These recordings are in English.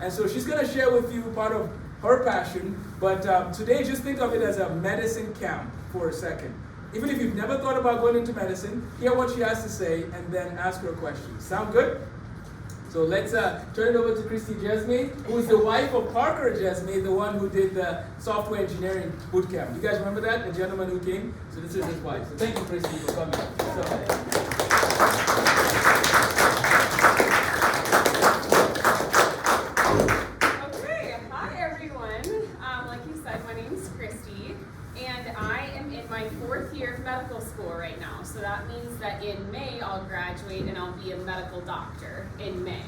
And so she's going to share with you part of her passion. But today, just think of it as a medicine camp for a second. Even if you've never thought about going into medicine, hear what she has to say and then ask her questions. Sound good? So let's turn it over to Christy Jesme, who is the wife of Parker Jesme, the one who did the software engineering boot camp. You guys remember that? The gentleman who came? So this is his wife. So thank you, Christy, for coming. Okay, hi everyone. Like you said, my name is Christy, and I am in my 4th year of medical school right now. So that means that in May I'll graduate and I'll be a medical doctor in May.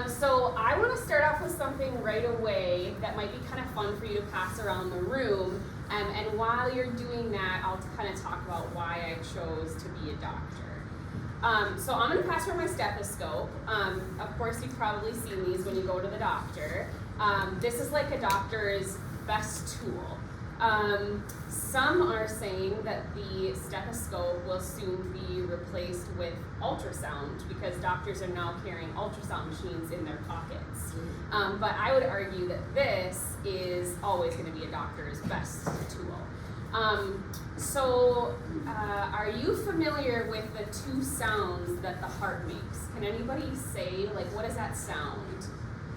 So I want to start off with something right away that might be kind of fun for you to pass around the room. And while you're doing that, I'll kind of talk about why I chose to be a doctor. So I'm going to pass around my stethoscope. Of course, you've probably seen these when you go to the doctor. This is like a doctor's best tool. Some are saying that the stethoscope will soon be replaced with ultrasound because doctors are now carrying ultrasound machines in their pockets. But I would argue that this is always going to be a doctor's best tool. Are you familiar with the 2 sounds that the heart makes? Can anybody say, like, what is that sound?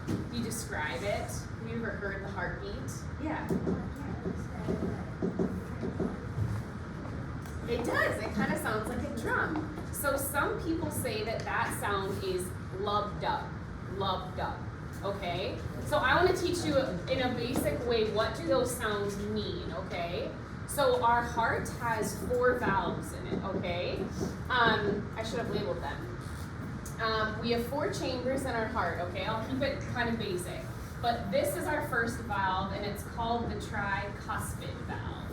Can you describe it? Have you ever heard the heartbeat? Yeah. It does. It kind of sounds like a drum. So some people say that that sound is lub-dub. Lub-dub. Okay? So I want to teach you in a basic way, what do those sounds mean, okay? So our heart has 4 valves in it, okay? I should have labeled them. We have 4 chambers in our heart, okay? I'll keep it kind of basic. But this is our first valve, and it's called the tricuspid valve.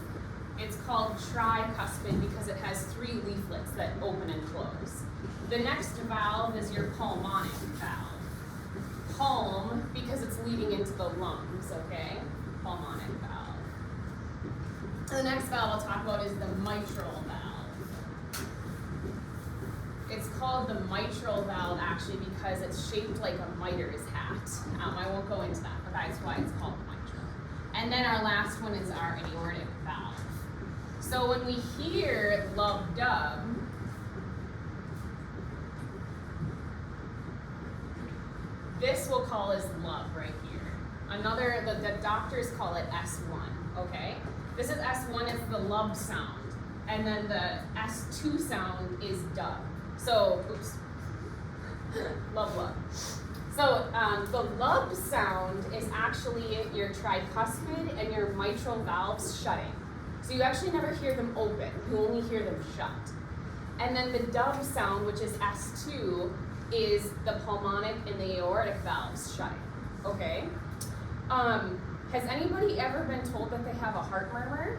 It's called tricuspid because it has 3 leaflets that open and close. The next valve is your pulmonic valve. Pulm, because it's leading into the lungs, okay? Pulmonic valve. And the next valve I'll talk about is the mitral valve. It's called the mitral valve actually because it's shaped like a mitre hat. I won't go into that, but that's why it's called mitral. And then our last one is our aortic valve. So when we hear lub-dub, this we'll call as lub right here. The doctors call it S1, okay? This is S1, it's the lub sound. And then the S2 sound is dub. So, oops, lub. So the lub sound is actually your tricuspid and your mitral valves shutting. So you actually never hear them open, you only hear them shut. And then the dub sound, which is S2, is the pulmonic and the aortic valves shutting, okay? Has anybody ever been told that they have a heart murmur?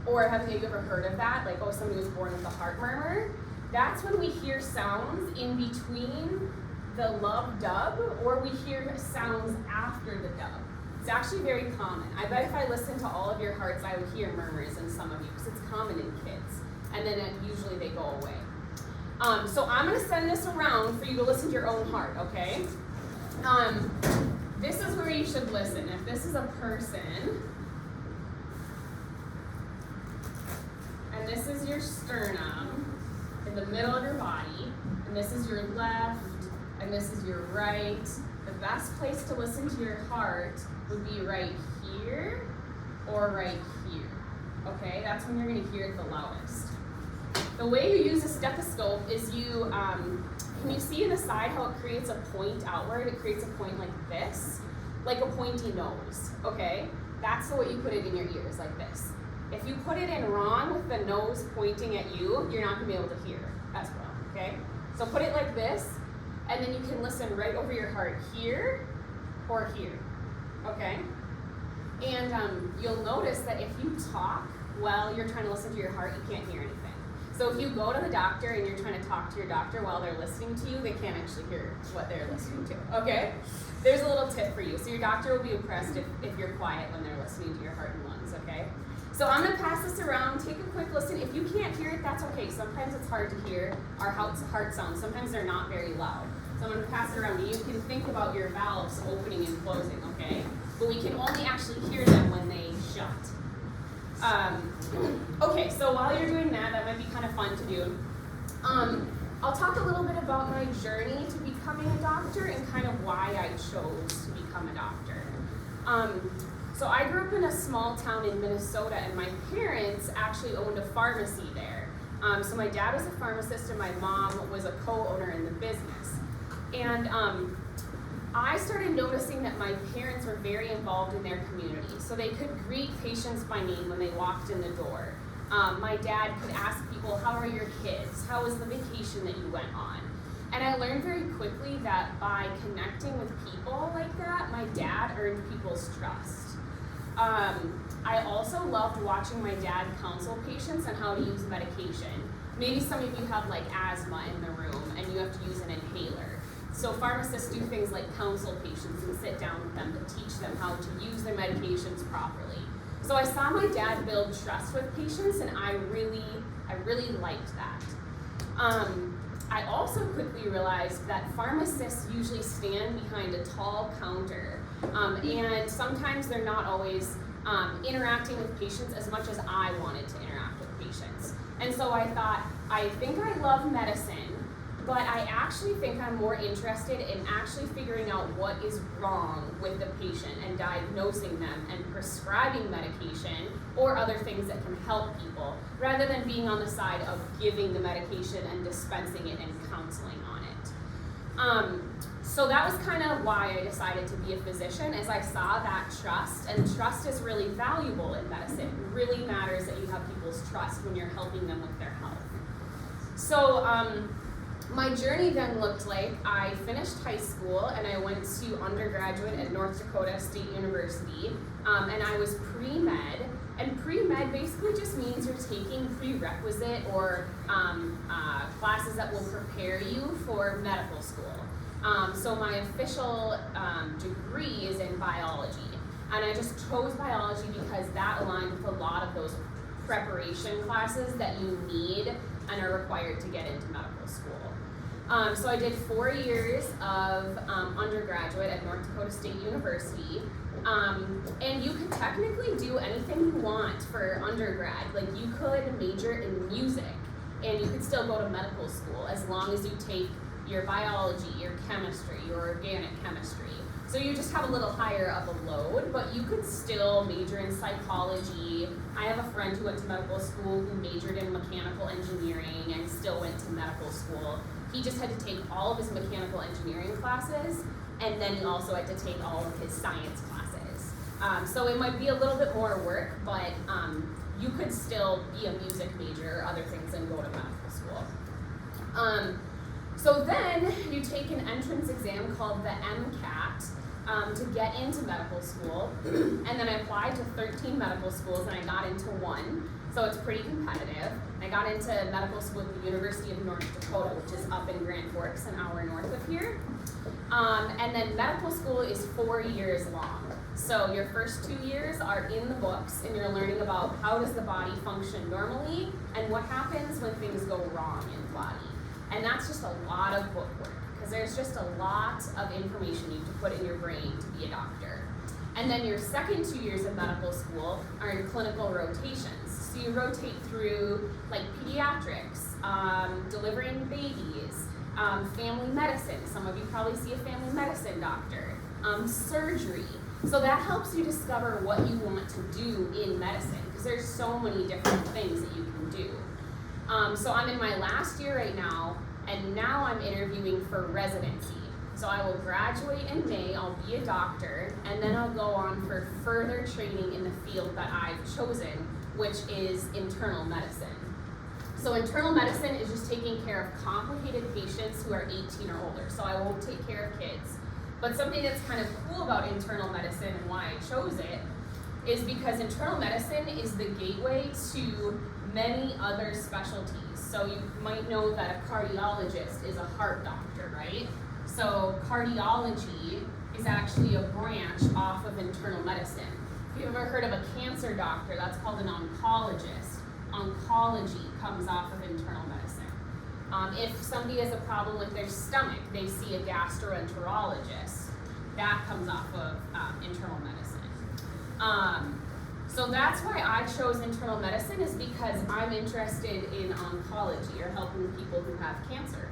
Or have you ever heard of that? Like, oh, somebody was born with a heart murmur? That's when we hear sounds in between the lub-dub, or we hear sounds after the dub. It's actually very common. I bet if I listened to all of your hearts, I would hear murmurs in some of you, because it's common in kids. And then usually they go away. So I'm going to send this around for you to listen to your own heart, okay? This is where you should listen. If this is a person, and this is your sternum in the middle of your body, and this is your left, and this is your right, the best place to listen to your heart would be right here or right here, okay? That's when you're going to hear it the loudest. The way you use a stethoscope is can you see in the side how it creates a point outward? It creates a point like this, like a pointy nose, okay? That's the way you put it in your ears, like this. If you put it in wrong with the nose pointing at you, you're not going to be able to hear as well, okay? So put it like this, and then you can listen right over your heart here or here, okay? And you'll notice that if you talk while you're trying to listen to your heart, you can't hear anything. So if you go to the doctor and you're trying to talk to your doctor while they're listening to you, they can't actually hear what they're listening to, okay? There's a little tip for you. So your doctor will be impressed if you're quiet when they're listening to your heart and lungs, okay? So I'm gonna pass this around, take a quick listen. If you can't hear it, that's okay. Sometimes it's hard to hear our heart sounds. Sometimes they're not very loud. So I'm going to pass it around. You can think about your valves opening and closing, okay? But we can only actually hear them when they shut. Okay, so while you're doing that, that might be kind of fun to do. I'll talk a little bit about my journey to becoming a doctor and kind of why I chose to become a doctor. So I grew up in a small town in Minnesota, and my parents actually owned a pharmacy there. So my dad was a pharmacist and my mom was a co-owner in the business. And I started noticing that my parents were very involved in their community. So they could greet patients by name when they walked in the door. My dad could ask people, how are your kids? How was the vacation that you went on? And I learned very quickly that by connecting with people like that, my dad earned people's trust. I also loved watching my dad counsel patients on how to use medication. Maybe some of you have like asthma in the room and you have to use an inhaler. So pharmacists do things like counsel patients and sit down with them to teach them how to use their medications properly. So I saw my dad build trust with patients, and I really liked that. I also quickly realized that pharmacists usually stand behind a tall counter, and sometimes they're not always interacting with patients as much as I wanted to interact with patients. And so I thought, I think I love medicine, but I actually think I'm more interested in actually figuring out what is wrong with the patient and diagnosing them and prescribing medication or other things that can help people, rather than being on the side of giving the medication and dispensing it and counseling on it. So that was kind of why I decided to be a physician, as I saw that trust, and trust is really valuable in medicine. It really matters that you have people's trust when you're helping them with their health. So my journey then looked like I finished high school and I went to undergraduate at North Dakota State University, and I was pre-med. And pre-med basically just means you're taking prerequisite or classes that will prepare you for medical school. So my official degree is in biology, and I just chose biology because that aligned with a lot of those preparation classes that you need and are required to get into medical school. So I did 4 years of undergraduate at North Dakota State University, and you could technically do anything you want for undergrad. Like, you could major in music, and you could still go to medical school as long as you take your biology, your chemistry, your organic chemistry. So you just have a little higher of a load, but you could still major in psychology. I have a friend who went to medical school who majored in mechanical engineering and still went to medical school. He just had to take all of his mechanical engineering classes, and then he also had to take all of his science classes. So it might be a little bit more work, but you could still be a music major or other things and go to medical school. So then you take an entrance exam called the MCAT to get into medical school, and then I applied to 13 medical schools and I got into one, so it's pretty competitive. I got into medical school at the University of North Dakota, which is up in Grand Forks, an hour north of here. And then medical school is 4 years long. So your first 2 years are in the books, and you're learning about how does the body function normally and what happens when things go wrong in the body. And that's just a lot of book work, because there's just a lot of information you have to put in your brain to be a doctor. And then your second 2 years of medical school are in clinical rotations. So you rotate through like pediatrics, delivering babies, family medicine. Some of you probably see a family medicine doctor, surgery. So that helps you discover what you want to do in medicine, because there's so many different things that you can do. So I'm in my last year right now, and now I'm interviewing for residency. So I will graduate in May, I'll be a doctor, and then I'll go on for further training in the field that I've chosen, which is internal medicine. So internal medicine is just taking care of complicated patients who are 18 or older, so I won't take care of kids. But something that's kind of cool about internal medicine and why I chose it is because internal medicine is the gateway to many other specialties. So you might know that a cardiologist is a heart doctor, right? So cardiology is actually a branch off of internal medicine. If you've ever heard of a cancer doctor, that's called an oncologist. Oncology comes off of internal medicine. If somebody has a problem with their stomach, they see a gastroenterologist. That comes off of internal medicine. So that's why I chose internal medicine, is because I'm interested in oncology, or helping people who have cancer.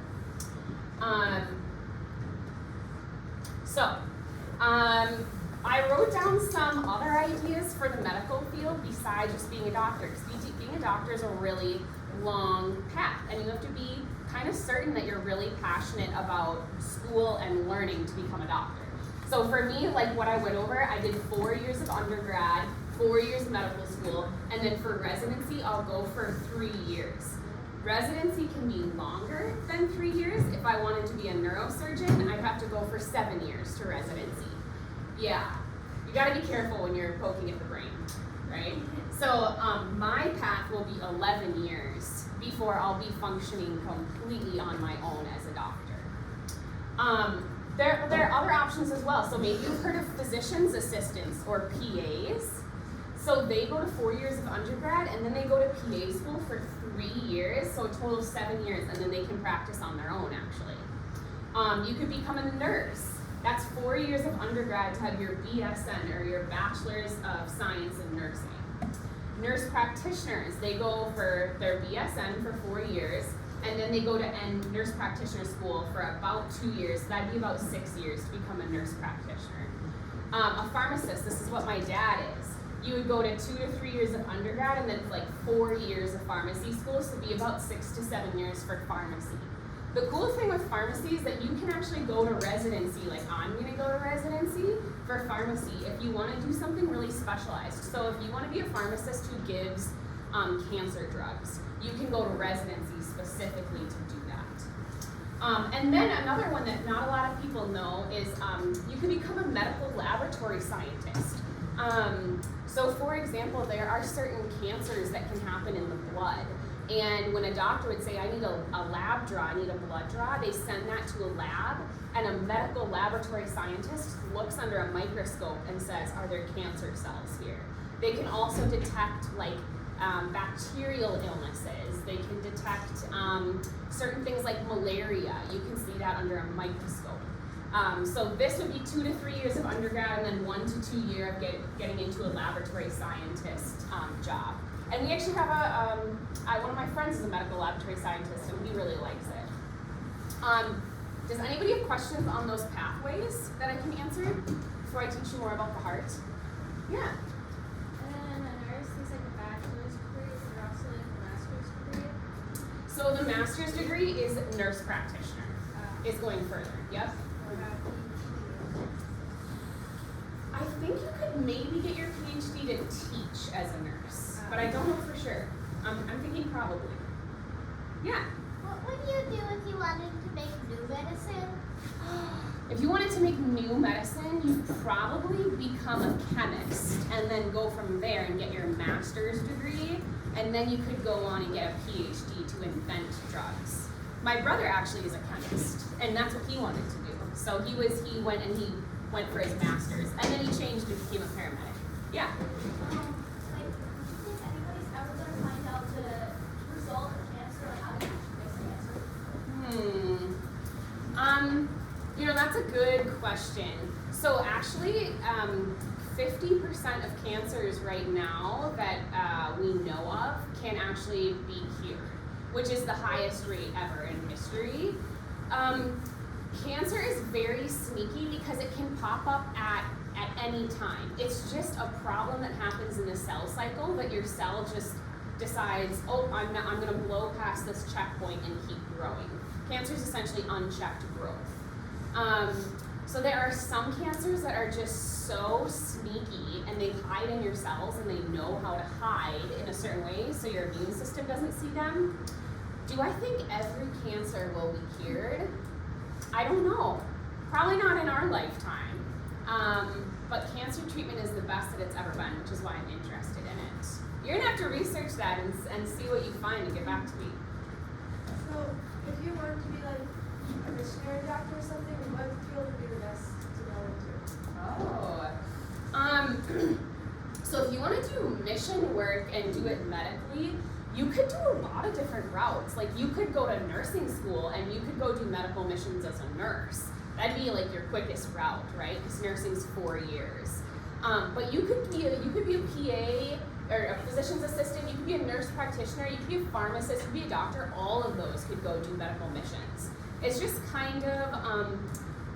I wrote down some other ideas for the medical field besides just being a doctor, because being a doctor is a really long path, and you have to be kind of certain that you're really passionate about school and learning to become a doctor. So for me, like what I went over, I did 4 years of undergrad, 4 years of medical school, and then for residency, I'll go for 3 years. Residency can be longer than 3 years. If I wanted to be a neurosurgeon, I'd have to go for 7 years to residency. Yeah, you gotta be careful when you're poking at the brain, right? So my path will be 11 years before I'll be functioning completely on my own as a doctor. There are other options as well. So maybe you've heard of physician's assistants, or PAs. So they go to 4 years of undergrad, and then they go to PA school for 3 years, so a total of 7 years, and then they can practice on their own, actually. You could become a nurse. That's 4 years of undergrad to have your BSN, or your Bachelor's of Science in Nursing. Nurse practitioners, they go for their BSN for 4 years, and then they go to nurse practitioner school for about 2 years. So that'd be about 6 years to become a nurse practitioner. A pharmacist, this is what my dad is. You would go to 2 to 3 years of undergrad, and then it's like 4 years of pharmacy school, so it'd be about 6 to 7 years for pharmacy. The cool thing with pharmacy is that you can actually go to residency, like I'm gonna go to residency for pharmacy if you wanna do something really specialized. So if you wanna be a pharmacist who gives cancer drugs, you can go to residency specifically to do that. And then another one that not a lot of people know is you can become a medical laboratory scientist. So for example, there are certain cancers that can happen in the blood. And when a doctor would say, I need a lab draw, I need a blood draw, they send that to a lab, and a medical laboratory scientist looks under a microscope and says, are there cancer cells here? They can also detect like bacterial illnesses. They can detect certain things like malaria. You can see that under a microscope. So this would be 2 to 3 years of undergrad, and then 1 to 2 years of getting into a laboratory scientist job. And we actually have one of my friends is a medical laboratory scientist, and he really likes it. Does anybody have questions on those pathways that I can answer before I teach you more about the heart? Yeah. And a nurse is like a bachelor's degree, is there also like a master's degree? So the master's degree is nurse practitioner, is going further, yep. I think you could maybe get your PhD to teach as a nurse, but I don't know for sure. I'm thinking probably. Yeah? What would you do if you wanted to make new medicine? If you wanted to make new medicine, you'd probably become a chemist and then go from there and get your master's degree, and then you could go on and get a PhD to invent drugs. My brother actually is a chemist, and that's what he wanted to do. So he went for his master's, and then he changed and became a paramedic. Yeah? Do you think anybody's ever going to find out the result of cancer or how to fix cancer? That's a good question. So actually, 50% of cancers right now that we know of can actually be cured, which is the highest rate ever in history. Cancer is very sneaky because it can pop up at any time. It's just a problem that happens in the cell cycle that your cell just decides, oh, I'm going to blow past this checkpoint and keep growing. Cancer is essentially unchecked growth. So there are some cancers that are just so sneaky, and they hide in your cells, and they know how to hide in a certain way so your immune system doesn't see them. Do I think every cancer will be cured? I don't know. Probably not in our lifetime. But cancer treatment is the best that it's ever been, which is why I'm interested in it. You're gonna have to research that and see what you find and get back to me. So, if you wanted to be like a missionary doctor or something, what field would be the best to go into? So if you want to do mission work and do it medically, you could do a lot of different routes. Like you could go to nursing school and you could go do medical missions as a nurse. That'd be like your quickest route, right? Because nursing's 4 years. But you could be a PA or a physician's assistant. You could be a nurse practitioner. You could be a pharmacist. You could be a doctor. All of those could go do medical missions. It's just kind of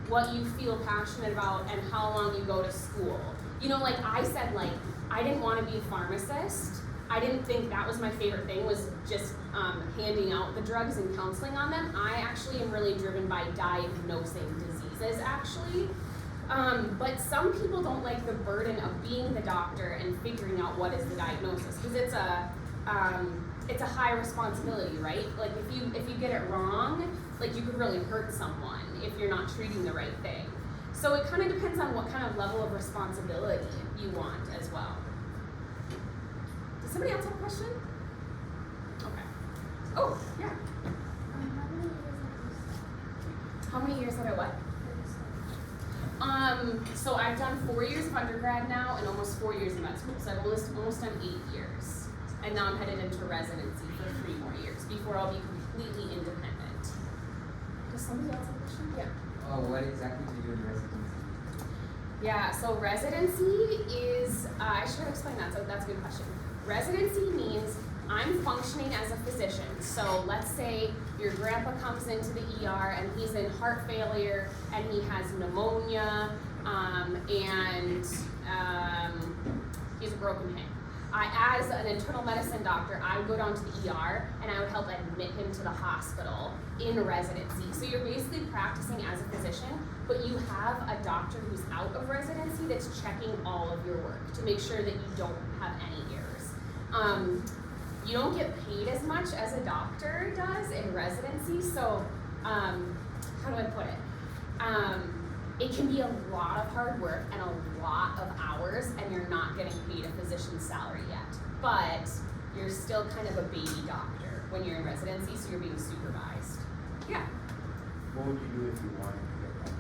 what you feel passionate about and how long you go to school. You know, like I said, like I didn't want to be a pharmacist. I didn't think that was my favorite thing, was just handing out the drugs and counseling on them. I actually am really driven by diagnosing diseases, actually. But some people don't like the burden of being the doctor and figuring out what is the diagnosis, because it's a high responsibility, right? Like if you get it wrong, like you could really hurt someone if you're not treating the right thing. So it kind of depends on what kind of level of responsibility you want as well. Does somebody else have a question? Okay. Oh, yeah. How many years have I what? So I've done 4 years of undergrad now and almost 4 years of med school. So I've almost done 8 years. And now I'm headed into residency for 3 more years before I'll be completely independent. Does somebody else have a question? Yeah. What exactly do you do in residency? Yeah, so residency is, I should explain that, so that's a good question. Residency means I'm functioning as a physician. So let's say your grandpa comes into the ER and he's in heart failure and he has pneumonia and he's a broken hip. As an internal medicine doctor, I would go down to the ER and I would help admit him to the hospital in residency. So you're basically practicing as a physician, but you have a doctor who's out of residency that's checking all of your work to make sure that you don't have any errors. You don't get paid as much as a doctor does in residency, so how do I put it? It can be a lot of hard work and a lot of hours, and you're not getting paid a physician's salary yet. But you're still kind of a baby doctor when you're in residency, so you're being supervised. Yeah? What would you do if you wanted to get that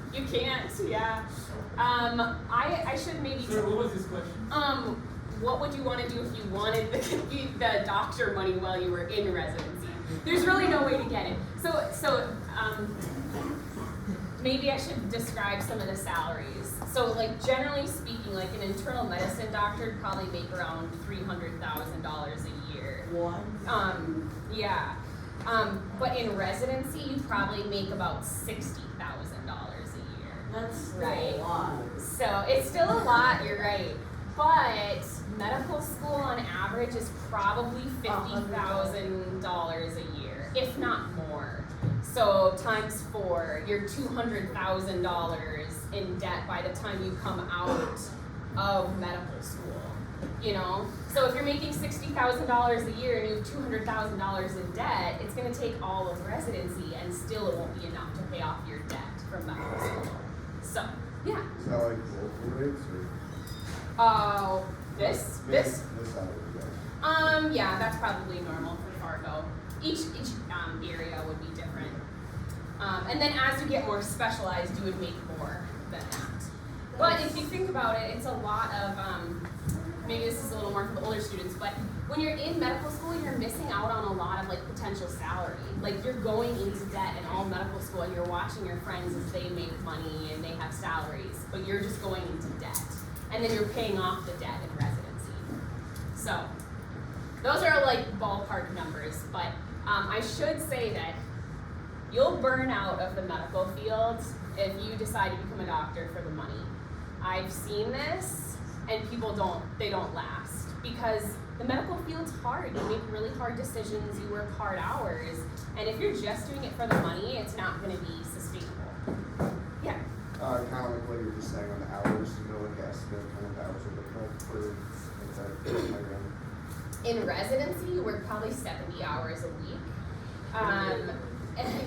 money? You can't, yeah. I should maybe... Sorry, what was this question? What would you want to do if you wanted the doctor money while you were in residency? There's really no way to get it. So maybe I should describe some of the salaries. So like generally speaking, like an internal medicine doctor would probably make around $300,000 a year. What? Yeah. But in residency, you probably make about $60,000 a year. That's still right. a lot. So it's still a lot, you're right. But medical school on average is probably $50,000 a year, if not more. So times 4, you're $200,000 in debt by the time you come out of medical school. You know, so if you're making $60,000 a year and you have $200,000 in debt, it's going to take all of residency, and still it won't be enough to pay off your debt from medical school. So yeah. Is that like local rates or? This. This salary, Yeah, that's probably normal for Fargo. Each area would be different. And then as you get more specialized, you would make more than that. But if you think about it, it's a lot of, maybe this is a little more for the older students, but when you're in medical school, you're missing out on a lot of like potential salary. Like you're going into debt in all medical school and you're watching your friends as they make money and they have salaries, but you're just going into debt. And then you're paying off the debt in residency. So those are like ballpark numbers, but I should say that you'll burn out of the medical field if you decide to become a doctor for the money. I've seen this, and people don't last, because the medical field's hard. You make really hard decisions, you work hard hours, and if you're just doing it for the money, it's not gonna be sustainable. Yeah? kind of like what you were just saying on the hours, you know, like estimate kind of hours of the for program. In residency, you work probably 70 hours a week.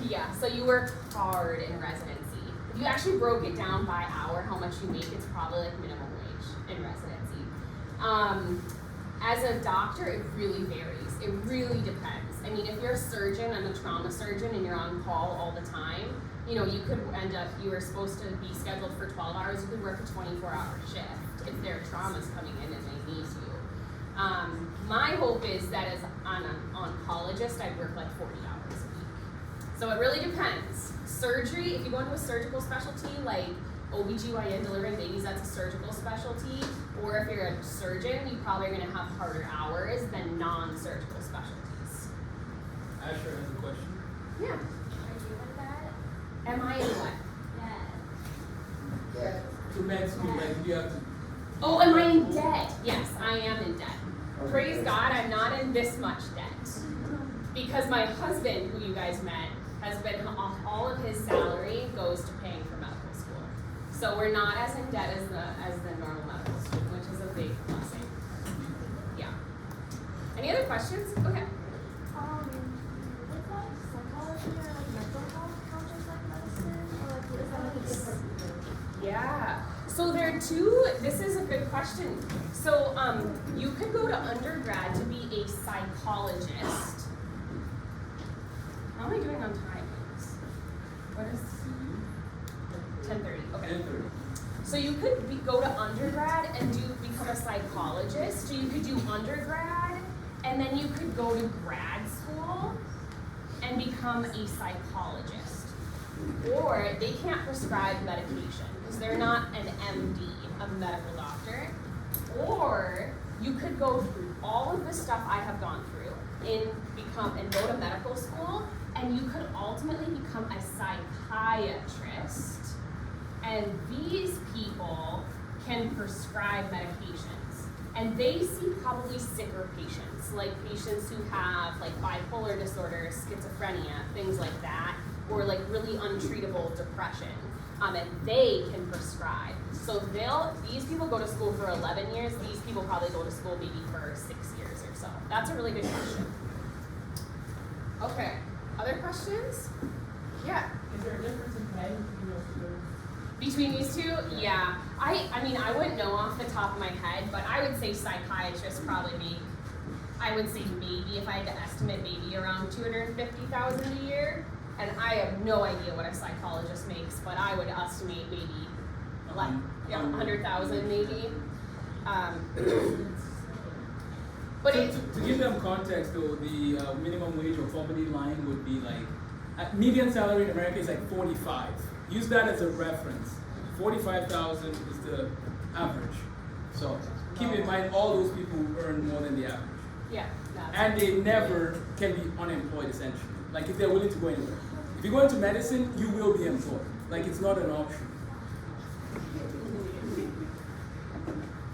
Yeah, so you work hard in residency. If you actually broke it down by hour, how much you make, it's probably like minimum wage in residency. As a doctor, it really varies. It really depends. I mean, if you're a surgeon and a trauma surgeon and you're on call all the time, you know, you could end up, you were supposed to be scheduled for 12 hours, you could work a 24-hour shift if there are traumas coming in and they need you. My hope is that as an oncologist, I'd work like 40 hours a week. So it really depends. Surgery, if you go into a surgical specialty like OBGYN, delivering babies, that's a surgical specialty. Or if you're a surgeon, you probably are going to have harder hours than non-surgical specialties. Asher has a question. Yeah. Are you in that? Am I in what? Yeah. Yeah. To med school, like you have to. Oh, am I in debt? Yes, I am in debt. Okay. Praise God, I'm not in this much debt. Because my husband, who you guys met, has been, all of his salary goes to paying for medical school. So we're not as in debt as the normal medical student, which is a big blessing. Yeah. Any other questions? Go ahead. What's that psychology or like mental health counts like medicine? Or like what is that like a different? Yeah. So there are two, this is a good question. So you could go to undergrad to be a psychologist. How am I doing on time? What is 10:30? Okay. 10:30. So you could go to undergrad and become a psychologist. So you could do undergrad and then you could go to grad school and become a psychologist. Or they can't prescribe medication because they're not an MD, a medical doctor. Or you could go through all of the stuff I have gone through and go to medical school, and you could ultimately become a psychiatrist. And these people can prescribe medications. And they see probably sicker patients, like patients who have like bipolar disorder, schizophrenia, things like that, or like really untreatable depression. And they can prescribe. So these people go to school for 11 years, these people probably go to school maybe for 6 years or so. That's a really good question. Okay, other questions? Yeah. Is there a difference in pay Between these two? Yeah. I mean, I wouldn't know off the top of my head, but I would say psychiatrists probably make, I would say maybe, if I had to estimate, maybe around $250,000 a year. And I have no idea what a psychologist makes, but I would estimate maybe like 100,000 maybe. But So to give them context though, the minimum wage or poverty line would be like, median salary in America is like 45. Use that as a reference. 45,000 is the average. So keep in mind all those people earn more than the average. yeah, that's And they never can be unemployed essentially. Like if they're willing to go anywhere. If you go into medicine, you will be employed. Like it's not an option.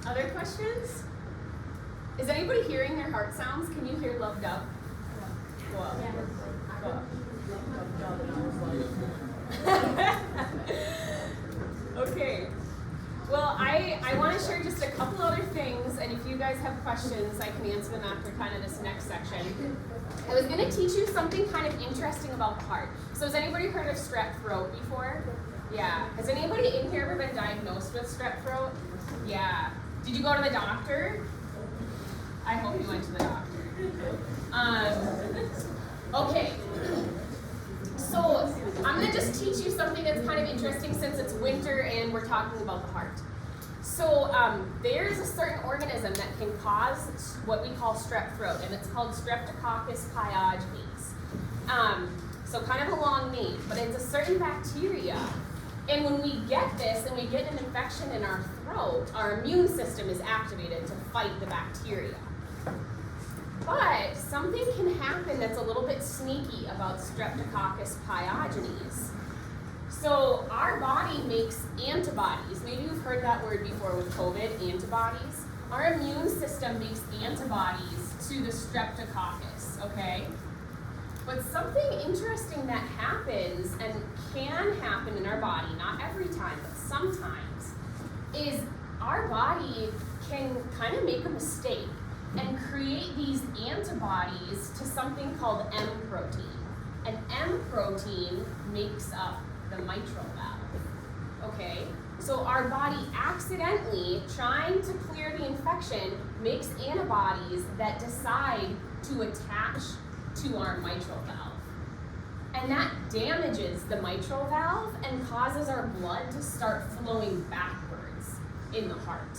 Other questions? Is anybody hearing their heart sounds? Can you hear loved up? Go up. Go up. Okay. Well, I want to share just a couple other things, and if you guys have questions, I can answer them after kind of this next section. I was going to teach you something kind of interesting about the heart. So has anybody heard of strep throat before? Yeah. Has anybody in here ever been diagnosed with strep throat? Yeah. Did you go to the doctor? I hope you went to the doctor. Okay. So I'm going to just teach you something that's kind of interesting since it's winter and we're talking about the heart. So there's a certain organism that can cause what we call strep throat, and it's called Streptococcus pyogenes. So kind of a long name, but it's a certain bacteria. And when we get this and we get an infection in our throat, our immune system is activated to fight the bacteria. But something can happen that's a little bit sneaky about Streptococcus pyogenes. So our body makes antibodies. Maybe you've heard that word before with COVID, antibodies. Our immune system makes antibodies to the Streptococcus, okay? But something interesting that happens and can happen in our body, not every time, but sometimes, is our body can kind of make a mistake and create these antibodies to something called M protein. And M protein makes up the mitral valve, okay? So our body accidentally, trying to clear the infection, makes antibodies that decide to attach to our mitral valve. And that damages the mitral valve and causes our blood to start flowing backwards in the heart.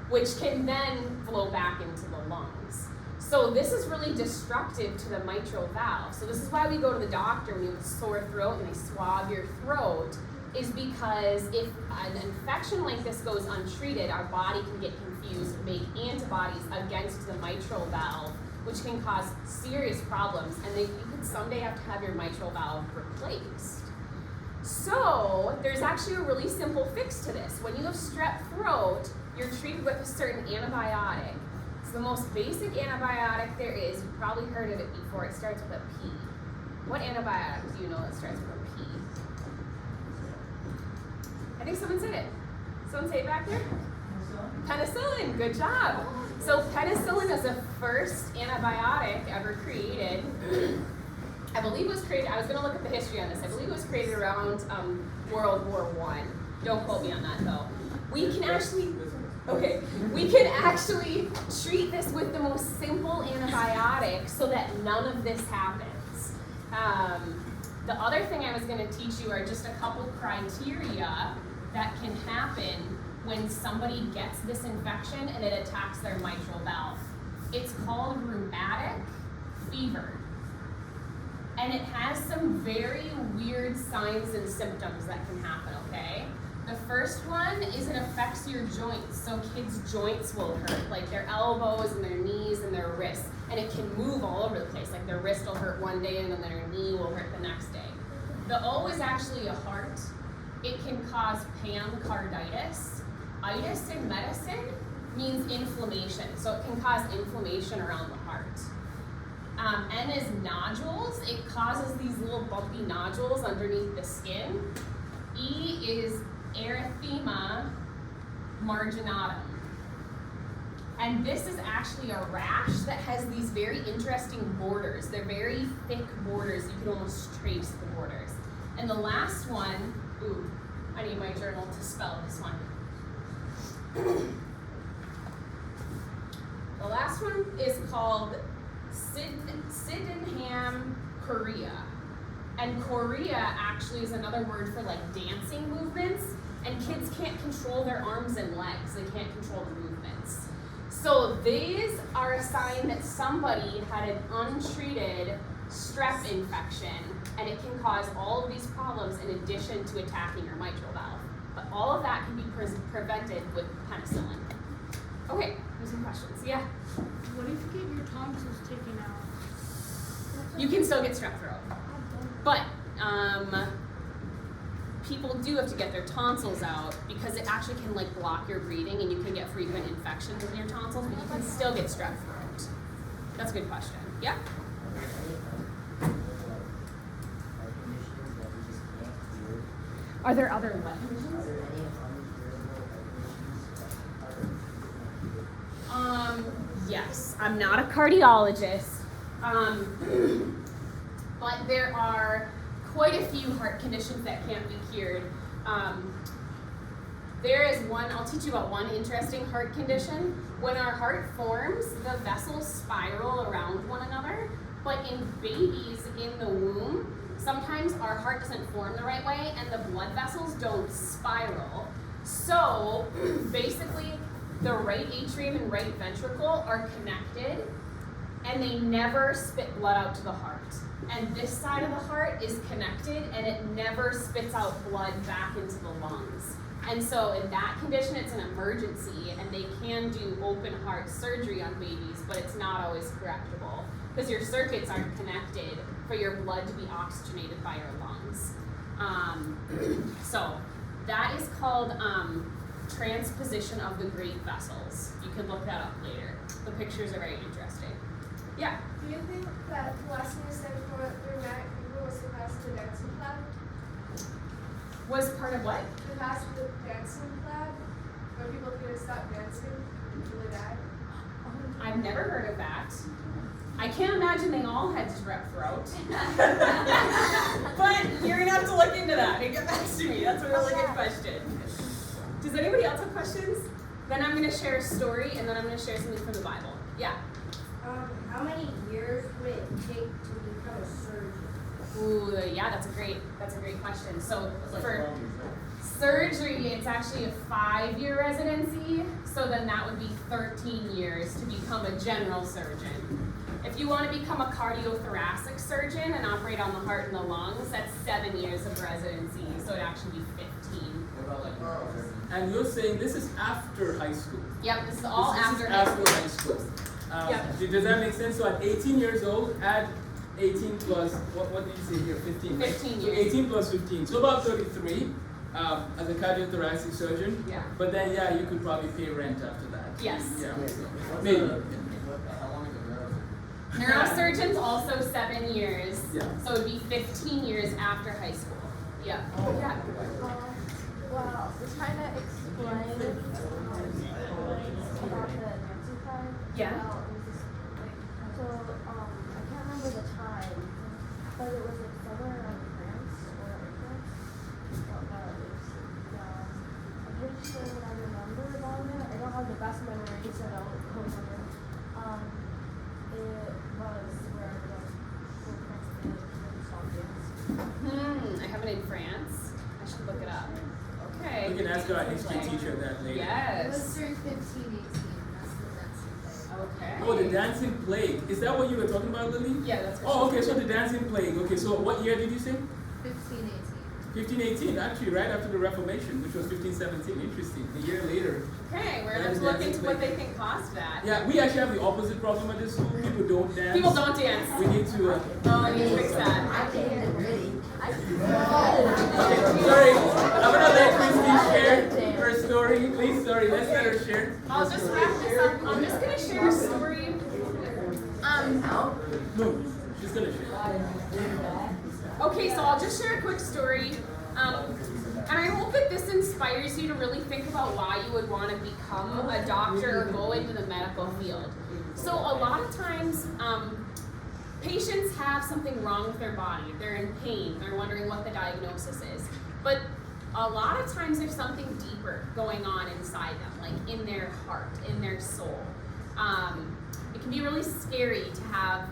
which can then flow back into the lungs. So this is really destructive to the mitral valve. So this is why we go to the doctor when you have a sore throat and they swab your throat, is because if an infection like this goes untreated, our body can get confused and make antibodies against the mitral valve, which can cause serious problems, and you could someday have to have your mitral valve replaced. So there's actually a really simple fix to this. When you have strep throat, you're treated with a certain antibiotic. It's the most basic antibiotic there is. You've probably heard of it before. It starts with a P. What antibiotic do you know that starts with a P? I think someone said it. Someone say it back there? Penicillin. Good job. So penicillin is the first antibiotic ever created. I believe it was created, I was going to look at the history on this. I believe it was created around World War I. Don't quote me on that though. We can actually treat this with the most simple antibiotic so that none of this happens. The other thing I was going to teach you are just a couple criteria that can happen when somebody gets this infection and it attacks their mitral valve. It's called rheumatic fever. And it has some very weird signs and symptoms that can happen, okay? The first one is it affects your joints. So kids' joints will hurt, like their elbows and their knees and their wrists. And it can move all over the place, like their wrist will hurt one day and then their knee will hurt the next day. The O is actually a heart. It can cause pancarditis. Itis in medicine means inflammation, so it can cause inflammation around the heart. N is nodules. It causes these little bumpy nodules underneath the skin. E is erythema marginatum. And this is actually a rash that has these very interesting borders. They're very thick borders. You can almost trace the borders. And the last one, I need my journal to spell this one. The last one is called Sydenham chorea. And chorea actually is another word for like dancing movements. And kids can't control their arms and legs. They can't control the movements. So these are a sign that somebody had an untreated strep infection, and it can cause all of these problems in addition to attacking your mitral valve. But all of that can be prevented with penicillin. Okay, there's some questions. Yeah? What if you get your tonsils taken out? You can still get strep throat. But people do have to get their tonsils out because it actually can like block your breathing and you can get frequent infections in your tonsils, but you can still get strep throat. That's a good question. Yeah? Are there other what conditions? Yes, I'm not a cardiologist, but there are quite a few heart conditions that can't be cured. There is one, I'll teach you about one interesting heart condition. When our heart forms, the vessels spiral around one another, but in babies in the womb, sometimes our heart doesn't form the right way and the blood vessels don't spiral. So basically, the right atrium and right ventricle are connected and they never spit blood out to the heart. And this side of the heart is connected and it never spits out blood back into the lungs. And so in that condition, it's an emergency and they can do open heart surgery on babies, but it's not always correctable because your circuits aren't connected for your blood to be oxygenated by your lungs. So that is called transposition of the great vessels. You can look that up later. The pictures are very interesting. Yeah? Do you think that the last thing you said for rheumatic fever was the past of the dancing club? Was part of what? The past of the dancing club, where people couldn't stop dancing until they died? I've never heard of that. I can't imagine they all had strep throat. But you're gonna have to look into that and get back to me. That's a really good question. Does anybody else have questions? Then I'm gonna share a story and then I'm gonna share something from the Bible. Yeah? How many years would it take to become a surgeon? Ooh, yeah, that's a great question. So It's like for 12 years old. Surgery, it's actually a 5-year residency, so then that would be 13 years to become a general surgeon. If you want to become a cardiothoracic surgeon and operate on the heart and the lungs, that's 7 years of residency, so it'd actually be 15. And you're saying this is after high school? Yep, this is all after high school. Yep. Does that make sense? So at 18 years old, add 18 plus, what did you say here, 15? 15 So years. 18 plus 15, so about 33 as a cardiothoracic surgeon. Yeah. But then, yeah, you could probably pay rent after that. Yes. Yeah, maybe. How long is a neurosurgeon? Neurosurgeon's also 7 years, Yeah. so it'd be 15 years after high school. Yeah. Yeah. Well, we're trying to explain about the dancing time. Yeah. So, I can't remember the time, but it was like somewhere around France or Italy. I'm pretty sure what I remember about it. I don't have the best memory, so I don't remember. It was where the whole president stopped dance. I have it in France. I should look it up. Okay. We can ask our history teacher that later. It was Yes. during 15, 18, that's the dancing Okay. Oh, the dancing plague. Is that what you were talking about, Lily? Yeah, that's what Oh, she okay, so said. the dancing plague. Okay, so what year did you say? thing. 15, 18. 1518, actually, right after the Reformation, which was 1517. Interesting. A year later. Okay, we're Yeah, going to the look dancing into what plague. they think caused that. Yeah, we actually have the opposite problem at this school. People don't dance. People don't dance. We need to. Oh, I need to fix that. Okay, sorry. I'm gonna let Christy share her story. Please, sorry. Let's let her share. I'll just wrap this up. I'm just going to share a story. No, she's gonna share. Okay, so I'll just share a quick story. And I hope that this inspires you to really think about why you would want to become a doctor or go into the medical field. So a lot of times, patients have something wrong with their body. They're in pain. They're wondering what the diagnosis is. But a lot of times there's something deeper going on inside them, like in their heart, in their soul. It can be really scary to have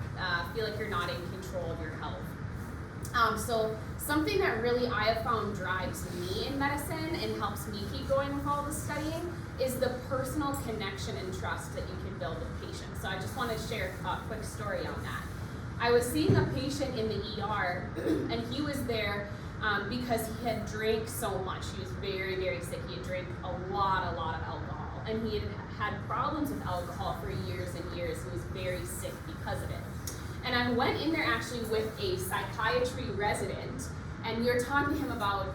feel like you're not in control of your health. So something that really I have found drives me in medicine and helps me keep going with all the studying is the personal connection and trust that you can build with patients. So I just want to share a quick story on that. I was seeing a patient in the ER, and he was there because he had drank so much. He was very, very sick. He had drank a lot of alcohol, and he had problems with alcohol for years and years. He was very sick because of it. And I went in there actually with a psychiatry resident, and we were talking to him about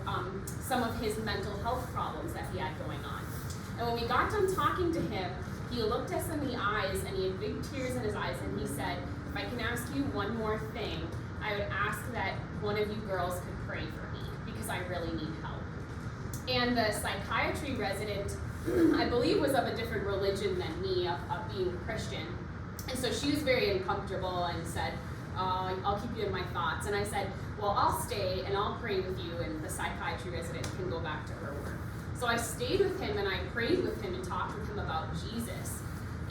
some of his mental health problems that he had going on. And when we got done talking to him, he looked us in the eyes, and he had big tears in his eyes, and he said, "If I can ask you one more thing, I would ask that one of you girls could pray for me, because I really need help." And the psychiatry resident, I believe, was of a different religion than me, of being Christian. And so she was very uncomfortable and said, "I'll keep you in my thoughts." And I said, "Well, I'll stay and I'll pray with you, and the psychiatry resident can go back to her work." So I stayed with him and I prayed with him and talked with him about Jesus.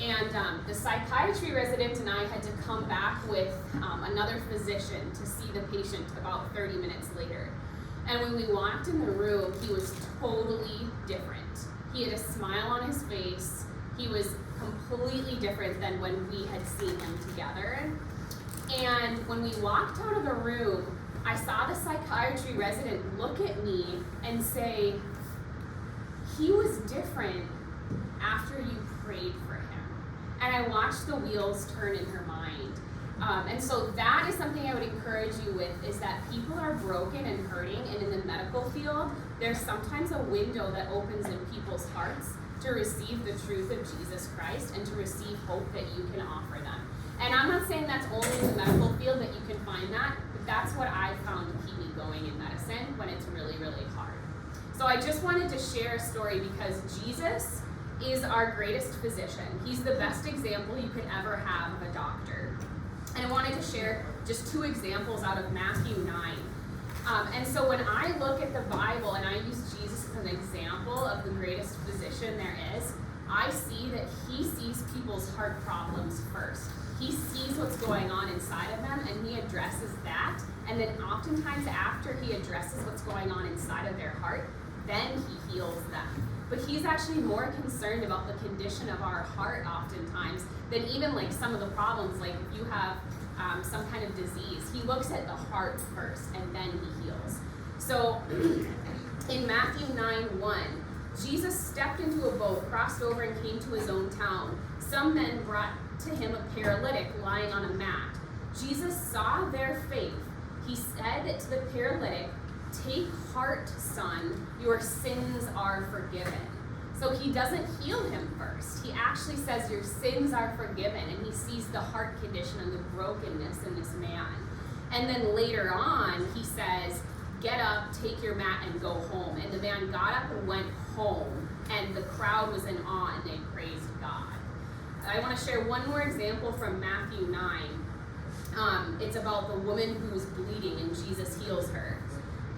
And the psychiatry resident and I had to come back with another physician to see the patient about 30 minutes later. And when we walked in the room, he was totally different. He had a smile on his face. He was completely different than when we had seen him together. And when we walked out of the room, I saw the psychiatry resident look at me and say, "He was different after you prayed for him." And I watched the wheels turn in her mind. And so that is something I would encourage you with, is that people are broken and hurting, and in the medical field, there's sometimes a window that opens in people's hearts to receive the truth of Jesus Christ and to receive hope that you can offer them. And I'm not saying that's only in the medical field that you can find that, but that's what I found to keep me going in medicine when it's really, really hard. So I just wanted to share a story because Jesus is our greatest physician. He's the best example you could ever have of a doctor. And I wanted to share just 2 examples out of Matthew 9. And so when I look at the Bible and I use Jesus as an example of the greatest physician there is, I see that he sees people's heart problems first. He sees what's going on inside of them and he addresses that. And then oftentimes after he addresses what's going on inside of their heart, then he heals them. But he's actually more concerned about the condition of our heart oftentimes than even like some of the problems, like if you have some kind of disease. He looks at the heart first and then he heals. So in Matthew 9:1, Jesus stepped into a boat, crossed over, and came to his own town. Some men brought to him a paralytic lying on a mat. Jesus saw their faith. He said to the paralytic, "Take heart, son, your sins are forgiven." So he doesn't heal him first. He actually says your sins are forgiven, and he sees the heart condition and the brokenness in this man. And then later on, he says, "Get up, take your mat, and go home." And the man got up and went home, and the crowd was in awe, and they praised God. I want to share one more example from Matthew 9. It's about the woman who was bleeding, and Jesus heals her.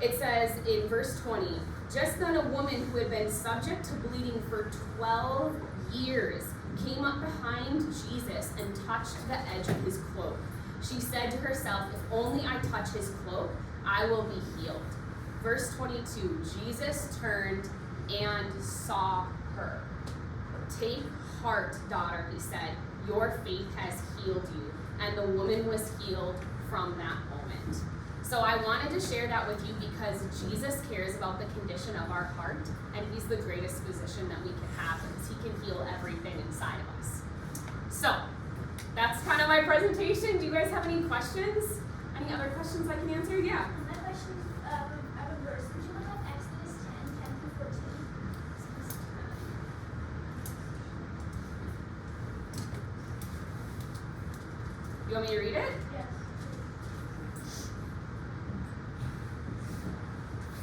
It says in verse 20, "Just then a woman who had been subject to bleeding for 12 years came up behind Jesus and touched the edge of his cloak. She said to herself, 'If only I touch his cloak, I will be healed.'" Verse 22, Jesus turned and saw her. "Take heart, daughter," he said. "Your faith has healed you." And the woman was healed from that moment. So I wanted to share that with you because Jesus cares about the condition of our heart, and he's the greatest physician that we can have because he can heal everything inside of us. So that's kind of my presentation. Do you guys have any questions? Any other questions I can answer? Yeah. My question is, I have a verse. Could you look up Exodus 10 through 14? You want me to read it? Yes.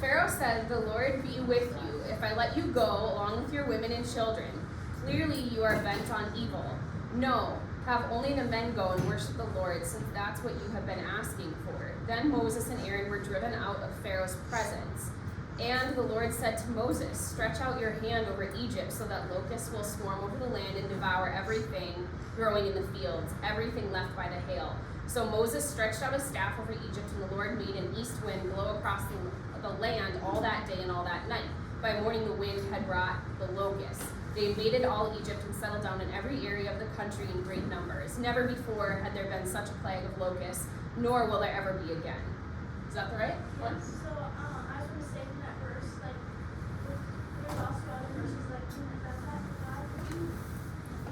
Pharaoh said, "The Lord be with you if I let you go along with your women and children. Clearly you are bent on evil. No, have only the men go and worship the Lord, since that's what you have been asking for." Then Moses and Aaron were driven out of Pharaoh's presence. And the Lord said to Moses, "Stretch out your hand over Egypt so that locusts will swarm over the land and devour everything growing in the fields, everything left by the hail." So Moses stretched out his staff over Egypt, and the Lord made an east wind blow across the land all that day and all that night. By morning the wind had brought the locusts. They invaded all Egypt and settled down in every area of the country in great numbers. Never before had there been such a plague of locusts, nor will there ever be again. Is that the right one? Yes. So I was going to say from that verse, like, there's also other verses like that God,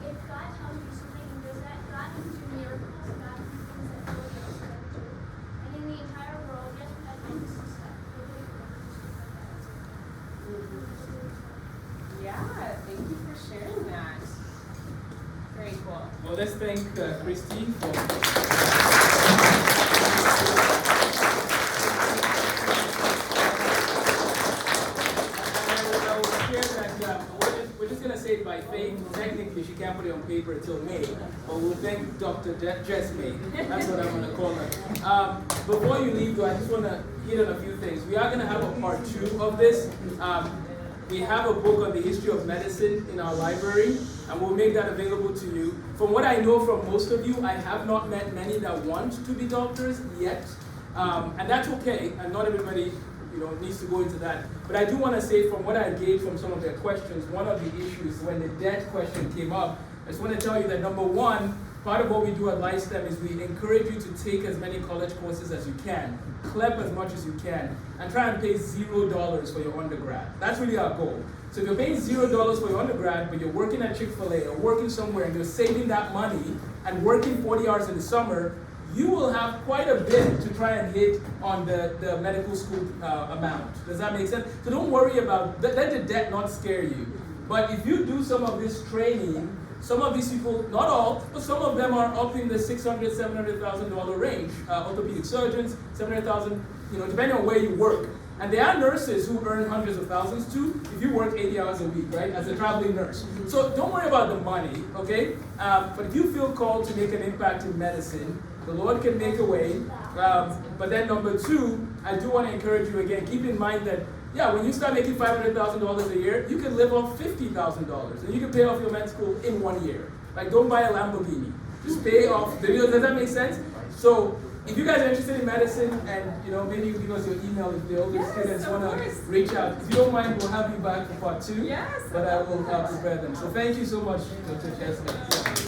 if God tells you something and does that, God can do miracles, God can do things that nobody else can ever do. And in the entire world, yes, we have things and stuff. Nobody can ever do stuff like that. Yeah, thank you for sharing that. Very cool. Well, let's thank Christy for. We're just going to say it by faith. Technically, she can't put it on paper until May, but we'll thank Dr. Jesme. That's what I'm going to call her. Before you leave, though, I just want to hit on a few things. We are going to have a part 2 of this. We have a book on the history of medicine in our library, and we'll make that available to you. From what I know from most of you, I have not met many that want to be doctors yet, and that's okay, and not everybody needs to go into that. But I do want to say, from what I gauged from some of their questions, one of the issues when the debt question came up, I just want to tell you that number one, part of what we do at LifeSTEM is we encourage you to take as many college courses as you can, clep as much as you can, and try and pay $0 for your undergrad. That's really our goal. So if you're paying $0 for your undergrad, but you're working at Chick-fil-A or working somewhere and you're saving that money and working 40 hours in the summer, you will have quite a bit to try and hit on the medical school amount. Does that make sense? So don't worry about, let the debt not scare you. But if you do some of this training, some of these people, not all, but some of them are up in the $600,000, $700,000 range. Orthopedic surgeons, $700,000, depending on where you work. And there are nurses who earn hundreds of thousands too, if you work 80 hours a week, right, as a traveling nurse. So don't worry about the money, okay? But if you feel called to make an impact in medicine, the Lord can make a way. But then number two, I do want to encourage you again, keep in mind that, when you start making $500,000 a year, you can live off $50,000. And you can pay off your med school in 1 year. Like, don't buy a Lamborghini. Just pay off. Does that make sense? So if you guys are interested in medicine and maybe you give us your email if the older Yes, students of want to course. reach out. If you don't mind, we'll have you back for part 2. Yes, But I will of course. prepare them. So thank you so much, Dr. Jesme.